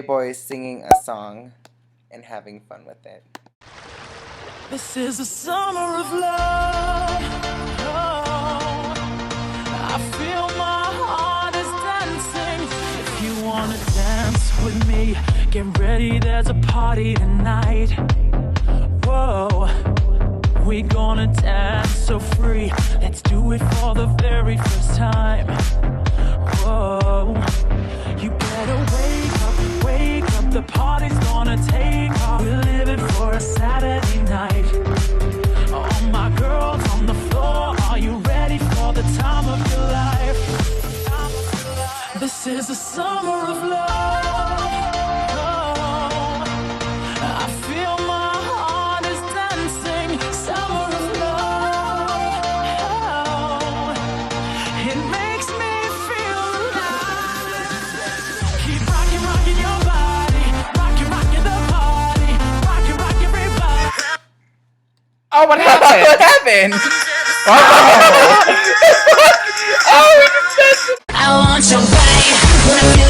boys singing a song and having fun with it. This is a summer of love. Oh, I feel my heart is dancing. If you wanna dance with me, get ready, there's a party tonight. Whoa, we gonna dance so free. Let's do it for the very first time. Whoa, you better wake up, the party's gonna take off. We're living for a Saturday night. All my girls on the floor, are you ready for the time of your life? This is a summer of love. Oh, I feel my heart is dancing. Summer of love. Oh, it makes me feel alive. Keep rocking your body. Rocking the party. Rock everybody. Oh, what happened? What happened? Oh, Oh, we just I want your body.